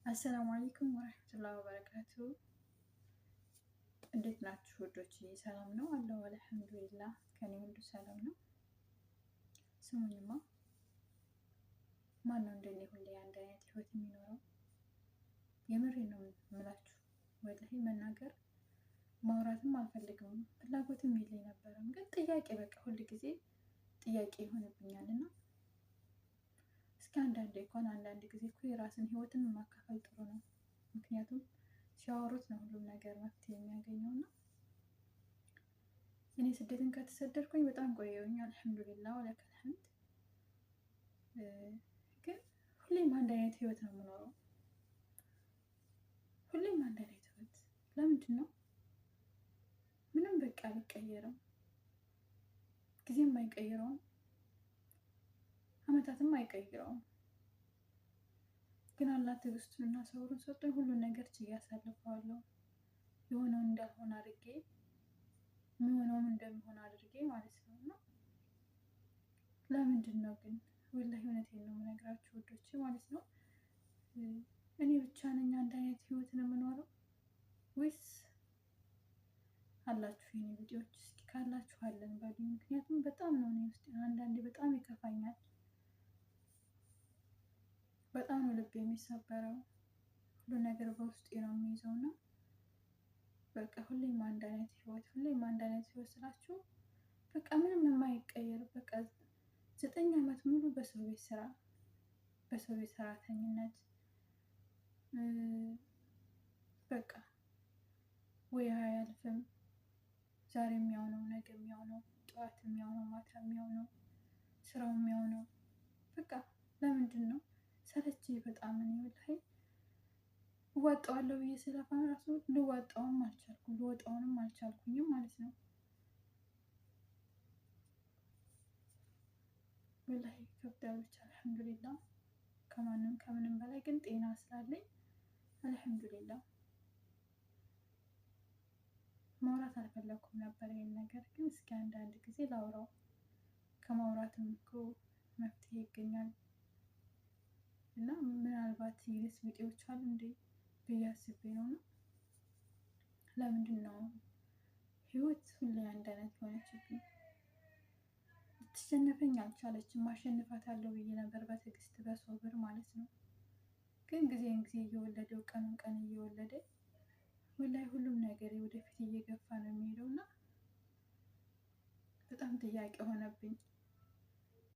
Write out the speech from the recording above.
አሰላሙ አለይኩም ወራህመቱላሂ ወበረካቱ። እንዴት ናችሁ ውዶች? ሰላም ነው አለው። አልሐምዱሊላህ ከኔ ሁሉ ሰላም ነው። ስሙኝማ ማን ነው እንደኔ ሁሌ አንድ አይነት ህይወት የሚኖረው? የምሬ ነው የምላችሁ። ወላሂ መናገር ማውራትም አልፈልግም ፍላጎትም የለኝ ነበረም፣ ግን ጥያቄ በቃ ሁል ጊዜ ጥያቄ ይሆንብኛልና እስኪ አንዳንድ ጊዜ እኮ የራስን ህይወትን ማካፈል ጥሩ ነው። ምክንያቱም ሲያወሩት ነው ሁሉም ነገር መፍትሄ የሚያገኘው። እና እኔ ስደትን ከተሰደድኩኝ በጣም ቆየሁኝ። አልሐምዱሊላህ ወለከል ሐምድ። ግን ሁሌም አንድ አይነት ህይወት ነው የምኖረው። ሁሌም አንድ አይነት ህይወት። ለምንድን ነው? ምንም በቃ አልቀየርም። ጊዜም አይቀይረውም፣ አመታትም አይቀይረውም። ግን አላህ ትዕግስቱንና ሰብሩን ሰጥቶኝ ሁሉን ነገር ችዬ አሳልፈዋለሁ። የሆነውን እንዳልሆነ አድርጌ የሚሆነውም እንደሚሆን አድርጌ ማለት ነው። እና ለምንድን ነው ግን? ወላሂ እውነቴን ነው የምነግራችሁ ውዶቼ ማለት ነው። እኔ ብቻ ነኝ አንድ አይነት ህይወትን የምኖረው ወይስ አላችሁ የኔ ቪዲዮዎች? እስኪ ካላችሁ አለን በሉኝ። ምክንያቱም በጣም ነው እኔ ውስጥ አንዳንዴ በጣም ይከፋኛል። በጣም ነው ልብ የሚሰበረው። ሁሉ ነገር በውስጤ ነው የሚይዘው እና በቃ ሁሌም አንድ አይነት ህይወት ስላችሁ በቃ ምንም የማይቀየር በቃ 9 አመት ሙሉ በሰው ቤት ስራ፣ በሰው ቤት ሰራተኝነት በቃ ወይ አያልፍም። ዛሬ የሚያው ነው፣ ነገ የሚያው ነው፣ ጠዋት የሚያው ነው፣ ማታ የሚያው ነው፣ ስራው የሚያው ነው። በቃ ለምንድን ነው ሰለቸኝ በጣም። እኔ ወላሂ እዋጣዋለሁ ብዬ ስለፋ ራሱ ልዋጣውም አልቻልኩም፣ ልወጣውንም አልቻልኩኝም ማለት ነው። ወላሂ ይከብዳል። ብቻ አልሐምዱሊላህ ከምንም በላይ ግን ጤና ስላለኝ አልሐምዱሊላህ። ማውራት አልፈለኩም ነበር ይሄን ነገር፣ ግን እስኪ አንዳንድ ጊዜ ላውራው። ከማውራትም እኮ መፍትሄ ይገኛል። እና ምናልባት የኔስ ቢጤዎች አሉ እንዴ ብዬ አስቤ ነው። እና ለምንድን ነው ህይወት ሁሌ አንድ አይነት ሆነችብኝ? ልትሸነፈኝ አልቻለችም። አሸንፋታለሁ ብዬ ነበር በትዕግስት በሶብር ማለት ነው። ግን ጊዜን ጊዜ እየወለደው ቀኑን ቀን እየወለደ ወላሂ ሁሉም ነገር ወደፊት እየገፋ ነው የሚሄደው እና በጣም ጥያቄ ሆነብኝ።